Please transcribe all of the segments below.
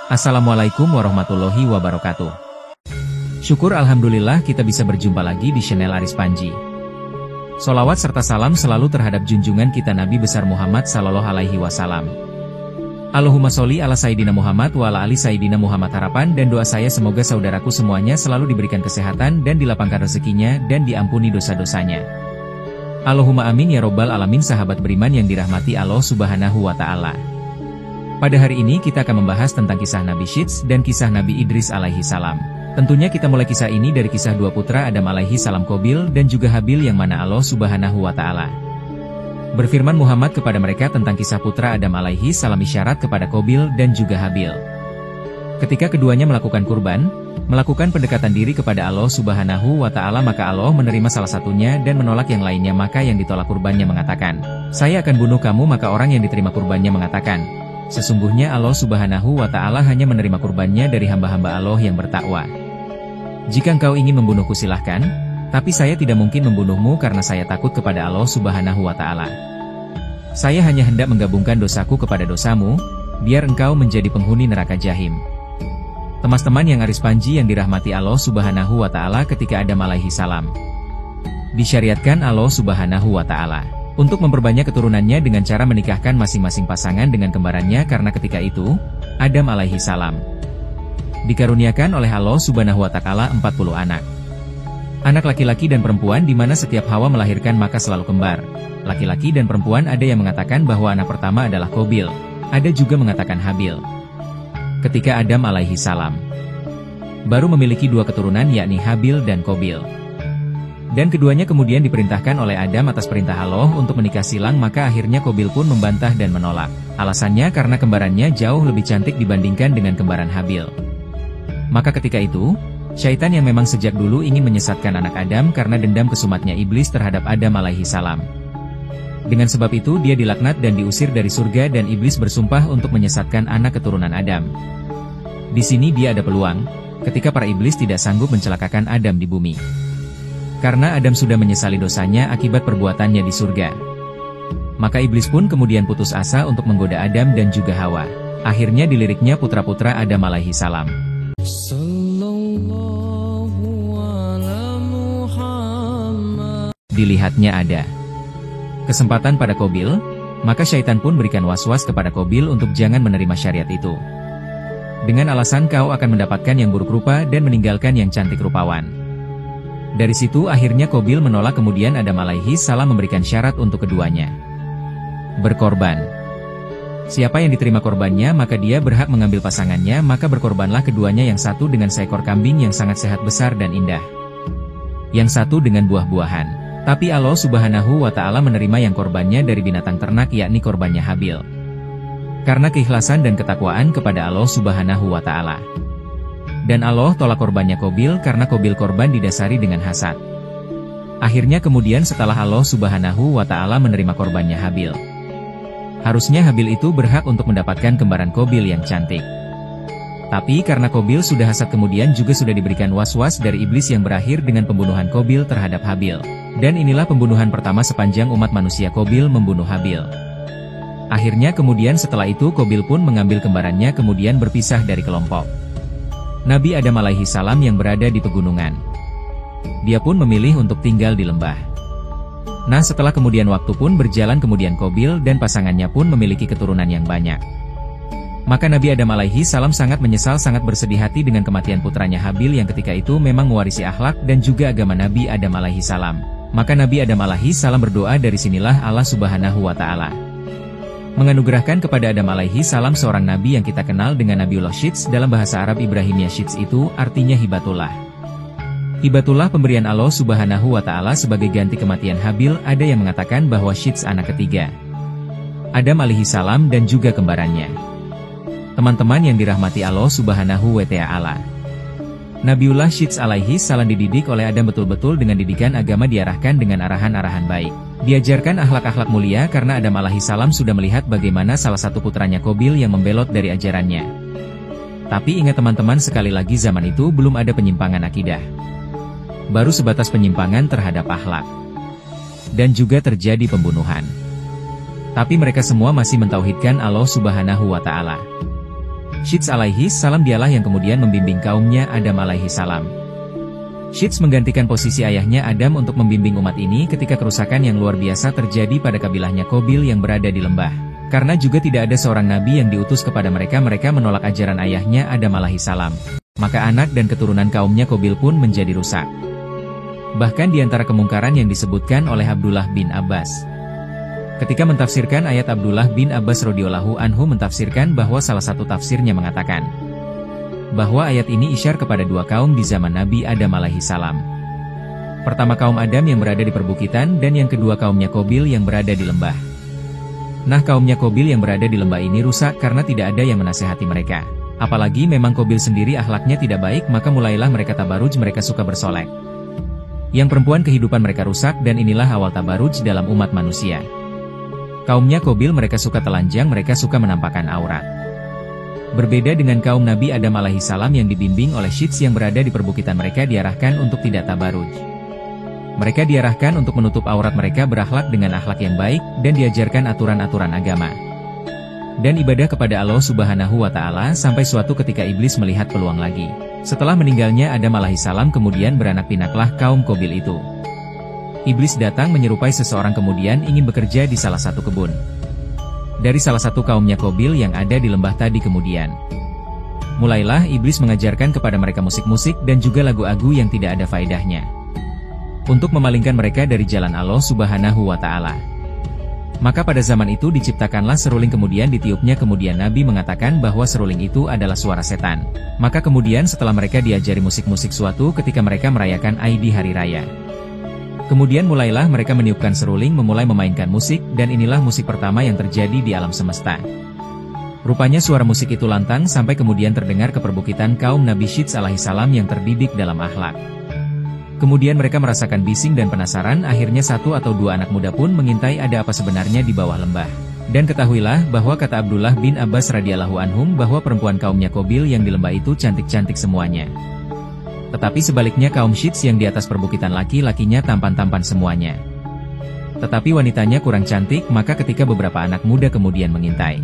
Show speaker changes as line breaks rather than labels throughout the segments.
Assalamualaikum warahmatullahi wabarakatuh. Syukur alhamdulillah kita bisa berjumpa lagi di channel Aris Panji. Sholawat serta salam selalu terhadap junjungan kita Nabi besar Muhammad sallallahu alaihi wasallam. Allahumma sholli ala Sayyidina Muhammad wa ala ali Sayyidina Muhammad. Harapan dan doa saya semoga saudaraku semuanya selalu diberikan kesehatan dan dilapangkan rezekinya dan diampuni dosa-dosanya. Allahumma amin ya robbal alamin. Sahabat beriman yang dirahmati Allah subhanahu wa ta'ala. Pada hari ini kita akan membahas tentang kisah Nabi Syits dan kisah Nabi Idris alaihi salam. Tentunya kita mulai kisah ini dari kisah dua putra Adam alaihi salam, Qabil dan juga Habil, yang mana Allah subhanahu wa ta'ala berfirman Muhammad kepada mereka tentang kisah putra Adam alaihi salam isyarat kepada Qabil dan juga Habil. Ketika keduanya melakukan kurban, melakukan pendekatan diri kepada Allah subhanahu wa ta'ala, maka Allah menerima salah satunya dan menolak yang lainnya. Maka yang ditolak kurbannya mengatakan, "Saya akan bunuh kamu." Maka orang yang diterima kurbannya mengatakan, "Sesungguhnya Allah subhanahu wa ta'ala hanya menerima kurbannya dari hamba-hamba Allah yang bertakwa. Jika engkau ingin membunuhku silahkan, tapi saya tidak mungkin membunuhmu karena saya takut kepada Allah subhanahu wa ta'ala. Saya hanya hendak menggabungkan dosaku kepada dosamu, biar engkau menjadi penghuni neraka jahim." Teman-teman yang Aris Panji yang dirahmati Allah subhanahu wa ta'ala, ketika Adam alaihi salam disyariatkan Allah subhanahu wa ta'ala untuk memperbanyak keturunannya dengan cara menikahkan masing-masing pasangan dengan kembarannya, karena ketika itu, Adam alaihi salam dikaruniakan oleh Allah subhanahu wa ta'ala 40 anak. Anak laki-laki dan perempuan, di mana setiap Hawa melahirkan maka selalu kembar. Laki-laki dan perempuan, ada yang mengatakan bahwa anak pertama adalah Qabil, ada juga mengatakan Habil. Ketika Adam alaihi salam baru memiliki dua keturunan, yakni Habil dan Qabil. Dan keduanya kemudian diperintahkan oleh Adam atas perintah Allah untuk menikah silang, maka akhirnya Qabil pun membantah dan menolak. Alasannya karena kembarannya jauh lebih cantik dibandingkan dengan kembaran Habil. Maka ketika itu, syaitan yang memang sejak dulu ingin menyesatkan anak Adam karena dendam kesumatnya iblis terhadap Adam alaihi salam. Dengan sebab itu dia dilaknat dan diusir dari surga, dan iblis bersumpah untuk menyesatkan anak keturunan Adam. Di sini dia ada peluang, ketika para iblis tidak sanggup mencelakakan Adam di bumi. Karena Adam sudah menyesali dosanya akibat perbuatannya di surga. Maka iblis pun kemudian putus asa untuk menggoda Adam dan juga Hawa. Akhirnya diliriknya putra-putra Adam alaihi salam. Dilihatnya ada kesempatan pada Qabil, maka syaitan pun berikan was-was kepada Qabil untuk jangan menerima syariat itu. Dengan alasan kau akan mendapatkan yang buruk rupa dan meninggalkan yang cantik rupawan. Dari situ akhirnya Qabil menolak, kemudian Adam alaihi salam memberikan syarat untuk keduanya berkorban. Siapa yang diterima korbannya maka dia berhak mengambil pasangannya, maka berkorbanlah keduanya, yang satu dengan seekor kambing yang sangat sehat besar dan indah, yang satu dengan buah-buahan. Tapi Allah subhanahu wa ta'ala menerima yang korbannya dari binatang ternak, yakni korbannya Habil, karena keikhlasan dan ketakwaan kepada Allah subhanahu wa ta'ala. Dan Allah tolak korbannya Qabil karena Qabil korban didasari dengan hasad. Akhirnya kemudian setelah Allah subhanahu wa ta'ala menerima korbannya Habil, harusnya Habil itu berhak untuk mendapatkan kembaran Qabil yang cantik. Tapi karena Qabil sudah hasad, kemudian juga sudah diberikan was-was dari iblis yang berakhir dengan pembunuhan Qabil terhadap Habil. Dan inilah pembunuhan pertama sepanjang umat manusia, Qabil membunuh Habil. Akhirnya kemudian setelah itu Qabil pun mengambil kembarannya kemudian berpisah dari kelompok Nabi Adam alaihi salam yang berada di pegunungan. Dia pun memilih untuk tinggal di lembah. Nah, setelah kemudian waktu pun berjalan, kemudian Qabil dan pasangannya pun memiliki keturunan yang banyak. Maka Nabi Adam alaihi salam sangat menyesal, sangat bersedih hati dengan kematian putranya Habil yang ketika itu memang mewarisi akhlak dan juga agama Nabi Adam alaihi salam. Maka Nabi Adam alaihi salam berdoa, dari sinilah Allah subhanahu wa ta'ala menganugerahkan kepada Adam alaihi salam seorang nabi yang kita kenal dengan Nabiullah Syits. Dalam bahasa Arab Ibrahimiyah, Syits itu artinya hibatullah. Hibatullah, pemberian Allah subhanahu wa ta'ala sebagai ganti kematian Habil. Ada yang mengatakan bahwa Syits anak ketiga Adam alaihi salam dan juga kembarannya. Teman-teman yang dirahmati Allah subhanahu wa ta'ala, Nabiullah Syits alaihi salam dididik oleh Adam betul-betul dengan didikan agama, diarahkan dengan arahan-arahan baik. Diajarkan akhlak-akhlak mulia karena Adam alaihi salam sudah melihat bagaimana salah satu putranya Qabil yang membelot dari ajarannya. Tapi ingat teman-teman, sekali lagi zaman itu belum ada penyimpangan akidah. Baru sebatas penyimpangan terhadap akhlak. Dan juga terjadi pembunuhan. Tapi mereka semua masih mentauhidkan Allah subhanahu wa ta'ala. Syits alaihi salam dialah yang kemudian membimbing kaumnya Adam alaihi salam. Syits menggantikan posisi ayahnya Adam untuk membimbing umat ini ketika kerusakan yang luar biasa terjadi pada kabilahnya Qabil yang berada di lembah. Karena juga tidak ada seorang nabi yang diutus kepada mereka menolak ajaran ayahnya Adam alaihi salam. Maka anak dan keturunan kaumnya Qabil pun menjadi rusak. Bahkan di antara kemungkaran yang disebutkan oleh Abdullah bin Abbas. Ketika mentafsirkan ayat, Abdullah bin Abbas radhiyallahu anhu mentafsirkan bahwa salah satu tafsirnya mengatakan bahwa ayat ini isyar kepada dua kaum di zaman Nabi Adam alaihi salam. Pertama kaum Adam yang berada di perbukitan dan yang kedua kaumnya Qabil yang berada di lembah. Nah, kaumnya Qabil yang berada di lembah ini rusak karena tidak ada yang menasehati mereka. Apalagi memang Qabil sendiri akhlaknya tidak baik, maka mulailah mereka tabaruj, mereka suka bersolek. Yang perempuan kehidupan mereka rusak dan inilah awal tabaruj dalam umat manusia. Kaumnya Qabil mereka suka telanjang, mereka suka menampakkan aurat. Berbeda dengan kaum Nabi Adam alaihi salam yang dibimbing oleh Syits yang berada di perbukitan, mereka diarahkan untuk tidak tabaruj. Mereka diarahkan untuk menutup aurat mereka, berakhlak dengan akhlak yang baik, dan diajarkan aturan-aturan agama. Dan ibadah kepada Allah subhanahu wa ta'ala sampai suatu ketika iblis melihat peluang lagi. Setelah meninggalnya Adam alaihi salam kemudian beranak pinaklah kaum Qabil itu. Iblis datang menyerupai seseorang kemudian ingin bekerja di salah satu kebun. Dari salah satu kaumnya Qabil yang ada di lembah tadi kemudian. Mulailah iblis mengajarkan kepada mereka musik-musik dan juga lagu-lagu yang tidak ada faedahnya. Untuk memalingkan mereka dari jalan Allah subhanahu wa ta'ala. Maka pada zaman itu diciptakanlah seruling kemudian ditiupnya, kemudian Nabi mengatakan bahwa seruling itu adalah suara setan. Maka kemudian setelah mereka diajari musik-musik suatu ketika mereka merayakan Aid di hari raya. Kemudian mulailah mereka meniupkan seruling, memulai memainkan musik, dan inilah musik pertama yang terjadi di alam semesta. Rupanya suara musik itu lantang sampai kemudian terdengar ke perbukitan kaum Nabi Syits alaihi salam yang terdidik dalam akhlak. Kemudian mereka merasakan bising dan penasaran, akhirnya satu atau dua anak muda pun mengintai ada apa sebenarnya di bawah lembah. Dan ketahuilah bahwa kata Abdullah bin Abbas radhiyallahu anhum bahwa perempuan kaumnya Qabil yang di lembah itu cantik-cantik semuanya. Tetapi sebaliknya kaum Syits yang di atas perbukitan laki-lakinya tampan-tampan semuanya. Tetapi wanitanya kurang cantik, maka ketika beberapa anak muda kemudian mengintai.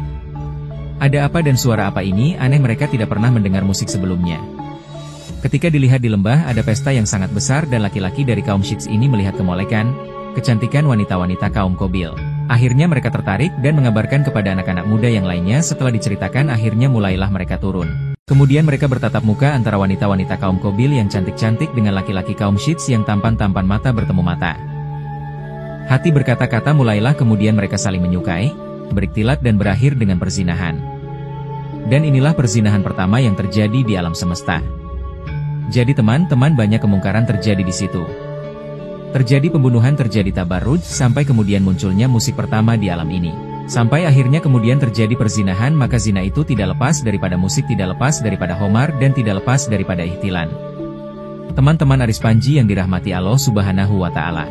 Ada apa dan suara apa ini? Aneh, mereka tidak pernah mendengar musik sebelumnya. Ketika dilihat di lembah ada pesta yang sangat besar dan laki-laki dari kaum Syits ini melihat kemolekan, kecantikan wanita-wanita kaum Qabil. Akhirnya mereka tertarik dan mengabarkan kepada anak-anak muda yang lainnya. Setelah diceritakan akhirnya mulailah mereka turun. Kemudian mereka bertatap muka antara wanita-wanita kaum Qabil yang cantik-cantik dengan laki-laki kaum Syits yang tampan-tampan, mata bertemu mata. Hati berkata-kata, mulailah kemudian mereka saling menyukai, beriktilat dan berakhir dengan perzinahan. Dan inilah perzinahan pertama yang terjadi di alam semesta. Jadi teman-teman, banyak kemungkaran terjadi di situ. Terjadi pembunuhan, terjadi tabarruj, sampai kemudian munculnya musik pertama di alam ini. Sampai akhirnya kemudian terjadi perzinahan, maka zina itu tidak lepas daripada musik, tidak lepas daripada homar, dan tidak lepas daripada ihtilan. Teman-teman Aris Panji yang dirahmati Allah subhanahu wa ta'ala.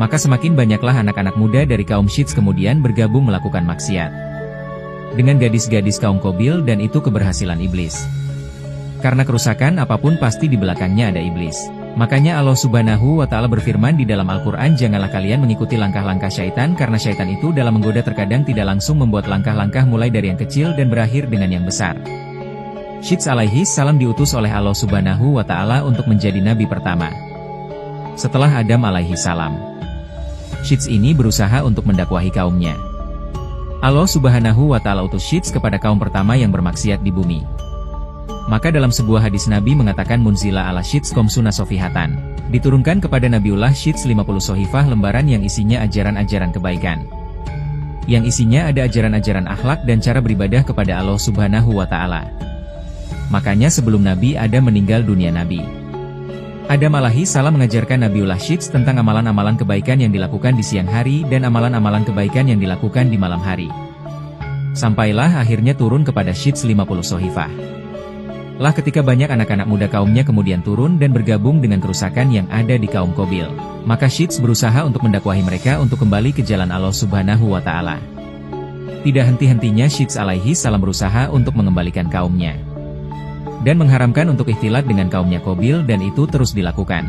Maka semakin banyaklah anak-anak muda dari kaum Syits kemudian bergabung melakukan maksiat dengan gadis-gadis kaum Qabil, dan itu keberhasilan iblis. Karena kerusakan apapun pasti di belakangnya ada iblis. Makanya Allah subhanahu wa ta'ala berfirman di dalam Al-Quran, janganlah kalian mengikuti langkah-langkah syaitan, karena syaitan itu dalam menggoda terkadang tidak langsung membuat langkah-langkah mulai dari yang kecil dan berakhir dengan yang besar. Syits alaihi salam diutus oleh Allah subhanahu wa ta'ala untuk menjadi nabi pertama setelah Adam alaihi salam. Syits ini berusaha untuk mendakwahi kaumnya. Allah subhanahu wa ta'ala utus Syits kepada kaum pertama yang bermaksiat di bumi. Maka dalam sebuah hadis Nabi mengatakan munzila ala Syits komsuna sofihatan. Diturunkan kepada Nabiullah Syits 50 sohifah lembaran yang isinya ajaran-ajaran kebaikan. Yang isinya ada ajaran-ajaran akhlak dan cara beribadah kepada Allah subhanahu wa ta'ala. Makanya sebelum Nabi Adam meninggal dunia, Nabi Adam alaihi salam mengajarkan Nabiullah Syits tentang amalan-amalan kebaikan yang dilakukan di siang hari dan amalan-amalan kebaikan yang dilakukan di malam hari. Sampailah akhirnya turun kepada Syits 50 sohifah. Lah ketika banyak anak-anak muda kaumnya kemudian turun dan bergabung dengan kerusakan yang ada di kaum Qabil. Maka Syits berusaha untuk mendakwahi mereka untuk kembali ke jalan Allah subhanahu wa ta'ala. Tidak henti-hentinya Syits alaihi salam berusaha untuk mengembalikan kaumnya. Dan mengharamkan untuk ikhtilat dengan kaumnya Qabil, dan itu terus dilakukan.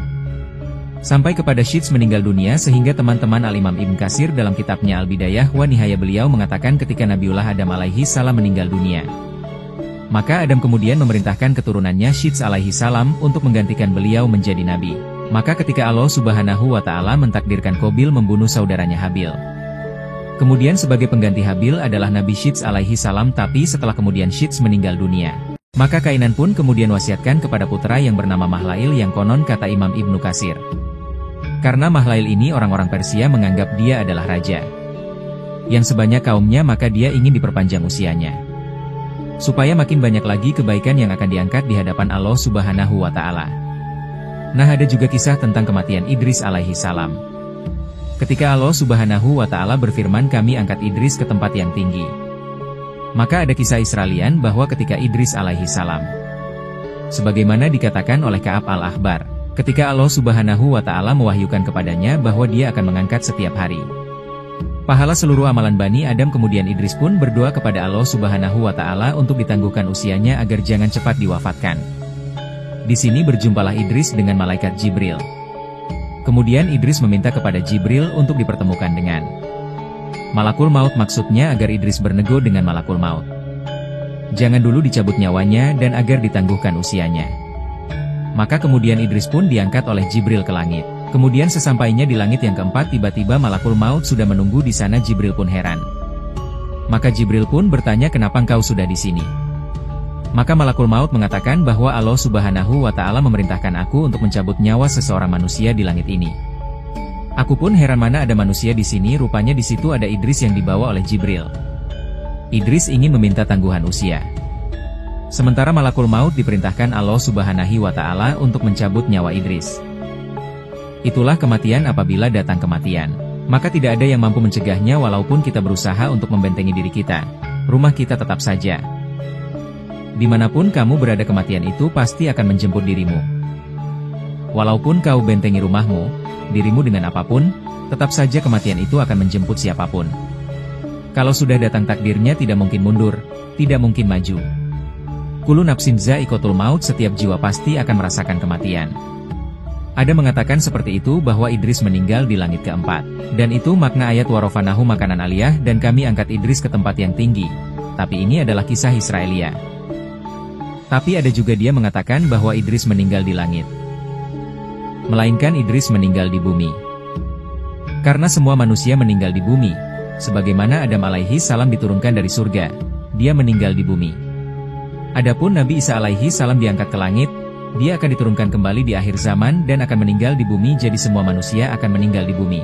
Sampai kepada Syits meninggal dunia, sehingga teman-teman Al-Imam Ibn Katsir dalam kitabnya Al-Bidayah wa Nihayah beliau mengatakan ketika Nabiullah Adam alaihi salam meninggal dunia. Maka Adam kemudian memerintahkan keturunannya Syits alaihi salam untuk menggantikan beliau menjadi nabi. Maka ketika Allah Subhanahu wa Ta'ala mentakdirkan Qabil membunuh saudaranya Habil, kemudian sebagai pengganti Habil adalah Nabi Syits alaihi salam, tapi setelah kemudian Syits meninggal dunia, maka Kainan pun kemudian wasiatkan kepada putra yang bernama Mahlail, yang konon kata Imam Ibnu Katsir, karena Mahlail ini orang-orang Persia menganggap dia adalah raja yang sebanyak kaumnya, maka dia ingin diperpanjang usianya, supaya makin banyak lagi kebaikan yang akan diangkat di hadapan Allah Subhanahu wa Ta'ala. Nah, ada juga kisah tentang kematian Idris alaihi salam. Ketika Allah Subhanahu wa Ta'ala berfirman, kami angkat Idris ke tempat yang tinggi. Maka ada kisah Israelian bahwa ketika Idris alaihi salam, sebagaimana dikatakan oleh Ka'ab al-Ahbar, ketika Allah Subhanahu wa Ta'ala mewahyukan kepadanya bahwa dia akan mengangkat setiap hari pahala seluruh amalan Bani Adam, kemudian Idris pun berdoa kepada Allah Subhanahu wa Ta'ala untuk ditangguhkan usianya agar jangan cepat diwafatkan. Di sini berjumpalah Idris dengan malaikat Jibril. Kemudian Idris meminta kepada Jibril untuk dipertemukan dengan Malakul Maut, maksudnya agar Idris bernego dengan Malakul Maut. Jangan dulu dicabut nyawanya dan agar ditangguhkan usianya. Maka kemudian Idris pun diangkat oleh Jibril ke langit. Kemudian sesampainya di langit yang keempat, tiba-tiba Malakul Maut sudah menunggu di sana. Jibril pun heran. Maka Jibril pun bertanya, kenapa engkau sudah di sini? Maka Malakul Maut mengatakan bahwa Allah Subhanahu wa Ta'ala memerintahkan aku untuk mencabut nyawa seseorang manusia di langit ini. Aku pun heran, mana ada manusia di sini, rupanya di situ ada Idris yang dibawa oleh Jibril. Idris ingin meminta tangguhan usia. Sementara Malakul Maut diperintahkan Allah Subhanahu wa Ta'ala untuk mencabut nyawa Idris. Itulah kematian. Apabila datang kematian, maka tidak ada yang mampu mencegahnya, walaupun kita berusaha untuk membentengi diri kita, rumah kita tetap saja. Dimanapun kamu berada, kematian itu pasti akan menjemput dirimu. Walaupun kau bentengi rumahmu, dirimu dengan apapun, tetap saja kematian itu akan menjemput siapapun. Kalau sudah datang takdirnya, tidak mungkin mundur, tidak mungkin maju. Kullu nafsin za'iqatul maut, setiap jiwa pasti akan merasakan kematian. Ada mengatakan seperti itu bahwa Idris meninggal di langit keempat. Dan itu makna ayat warofanahu makanan aliyah, dan kami angkat Idris ke tempat yang tinggi. Tapi ini adalah kisah Israelia. Tapi ada juga dia mengatakan bahwa Idris meninggal di langit, melainkan Idris meninggal di bumi. Karena semua manusia meninggal di bumi, sebagaimana Adam alaihi salam diturunkan dari surga, dia meninggal di bumi. Adapun Nabi Isa alaihi salam diangkat ke langit, dia akan diturunkan kembali di akhir zaman dan akan meninggal di bumi. Jadi semua manusia akan meninggal di bumi.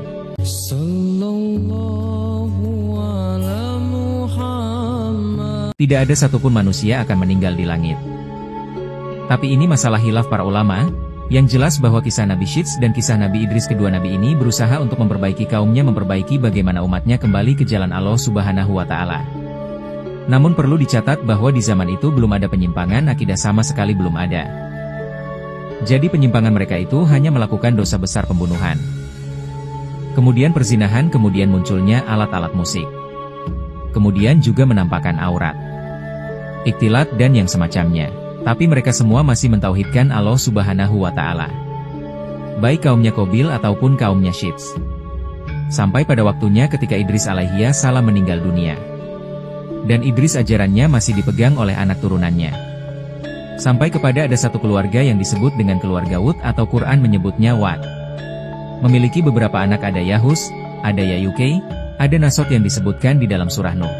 Tidak ada satupun manusia akan meninggal di langit. Tapi ini masalah khilaf para ulama. Yang jelas bahwa kisah Nabi Syits dan kisah Nabi Idris, kedua nabi ini berusaha untuk memperbaiki kaumnya, memperbaiki bagaimana umatnya kembali ke jalan Allah Subhanahu wa Ta'ala. Namun perlu dicatat bahwa di zaman itu belum ada penyimpangan akidah, sama sekali belum ada. Jadi penyimpangan mereka itu hanya melakukan dosa besar pembunuhan, kemudian perzinahan, kemudian munculnya alat-alat musik, kemudian juga menampakkan aurat, ikhtilat dan yang semacamnya. Tapi mereka semua masih mentauhidkan Allah Subhanahu wa Ta'ala, baik kaumnya Qabil ataupun kaumnya Syits. Sampai pada waktunya ketika Idris alaihi salam meninggal dunia, dan Idris ajarannya masih dipegang oleh anak turunannya. Sampai kepada ada satu keluarga yang disebut dengan keluarga Wud, atau Quran menyebutnya Wad. Memiliki beberapa anak, ada Yahus, ada Yayuk, ada Nasot yang disebutkan di dalam surah Nuh.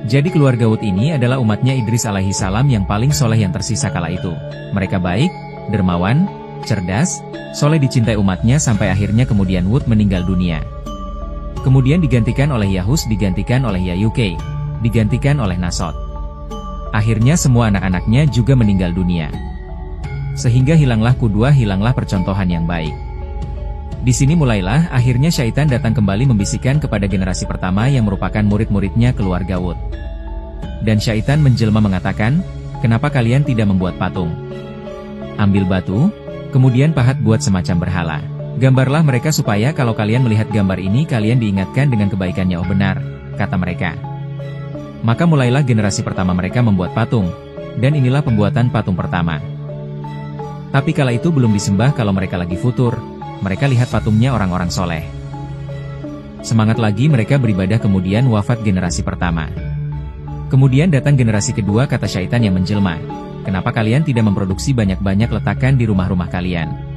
Jadi keluarga Wud ini adalah umatnya Idris alaihi salam yang paling soleh yang tersisa kala itu. Mereka baik, dermawan, cerdas, soleh, dicintai umatnya, sampai akhirnya kemudian Wud meninggal dunia. Kemudian digantikan oleh Yahus, digantikan oleh Yayuk, digantikan oleh Nasot. Akhirnya semua anak-anaknya juga meninggal dunia. Sehingga hilanglah kudwah, hilanglah percontohan yang baik. Di sini mulailah akhirnya syaitan datang kembali membisikkan kepada generasi pertama yang merupakan murid-muridnya keluarga Wud. Dan syaitan menjelma mengatakan, kenapa kalian tidak membuat patung? Ambil batu, kemudian pahat buat semacam berhala. Gambarlah mereka supaya kalau kalian melihat gambar ini kalian diingatkan dengan kebaikannya. Oh benar, kata mereka. Maka mulailah generasi pertama mereka membuat patung, dan inilah pembuatan patung pertama. Tapi kala itu belum disembah, kalau mereka lagi futur, mereka lihat patungnya orang-orang soleh. Semangat lagi mereka beribadah, kemudian wafat generasi pertama. Kemudian datang generasi kedua, kata syaitan yang menjelma. Kenapa kalian tidak memproduksi banyak-banyak letakkan di rumah-rumah kalian?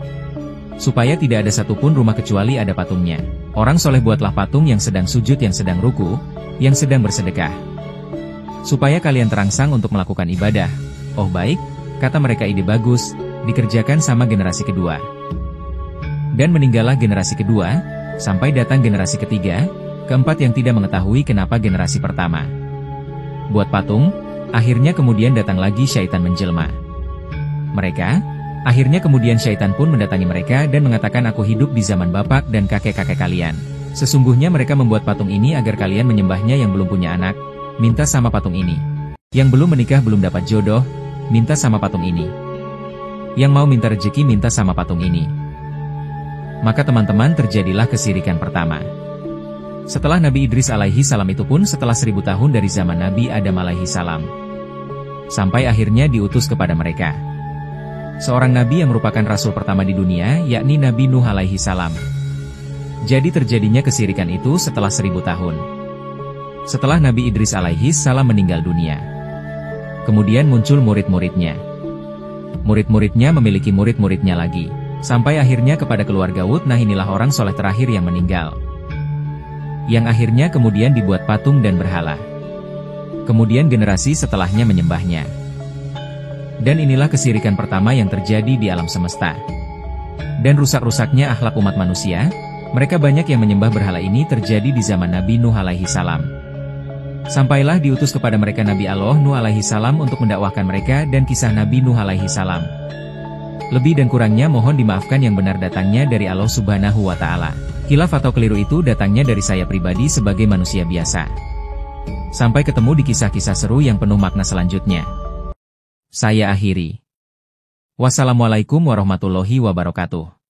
Supaya tidak ada satupun rumah kecuali ada patungnya. Orang soleh buatlah patung yang sedang sujud, yang sedang ruku, yang sedang bersedekah. Supaya kalian terangsang untuk melakukan ibadah. Oh baik, kata mereka, ide bagus, dikerjakan sama generasi kedua. Dan meninggallah generasi kedua, sampai datang generasi ketiga, keempat yang tidak mengetahui kenapa generasi pertama buat patung. Akhirnya kemudian datang lagi syaitan menjelma. Akhirnya kemudian syaitan pun mendatangi mereka dan mengatakan, aku hidup di zaman bapak dan kakek-kakek kalian. Sesungguhnya mereka membuat patung ini agar kalian menyembahnya. Yang belum punya anak, minta sama patung ini. Yang belum menikah, belum dapat jodoh, minta sama patung ini. Yang mau minta rezeki, minta sama patung ini. Maka teman-teman, terjadilah kesirikan pertama. Setelah Nabi Idris alaihi salam itu pun setelah 1000 tahun dari zaman Nabi Adam alaihi salam. Sampai akhirnya diutus kepada mereka seorang nabi yang merupakan rasul pertama di dunia, yakni Nabi Nuh alaihi salam. Jadi terjadinya kesirikan itu setelah 1000 tahun. Setelah Nabi Idris alaihi salam meninggal dunia. Kemudian muncul murid-muridnya. Murid-muridnya memiliki murid-muridnya lagi. Sampai akhirnya kepada keluarga Wud. Nah, inilah orang soleh terakhir yang meninggal. Yang akhirnya kemudian dibuat patung dan berhala. Kemudian generasi setelahnya menyembahnya. Dan inilah kesirikan pertama yang terjadi di alam semesta. Dan rusak-rusaknya akhlak umat manusia, mereka banyak yang menyembah berhala. Ini terjadi di zaman Nabi Nuh alaihi salam. Sampailah diutus kepada mereka Nabi Allah Nuh alaihi salam untuk mendakwahkan mereka dan kisah Nabi Nuh alaihi salam. Lebih dan kurangnya mohon dimaafkan, yang benar datangnya dari Allah Subhanahu wa Ta'ala. Khilaf atau keliru itu datangnya dari saya pribadi sebagai manusia biasa. Sampai ketemu di kisah-kisah seru yang penuh makna selanjutnya. Saya akhiri. Wassalamualaikum warahmatullahi wabarakatuh.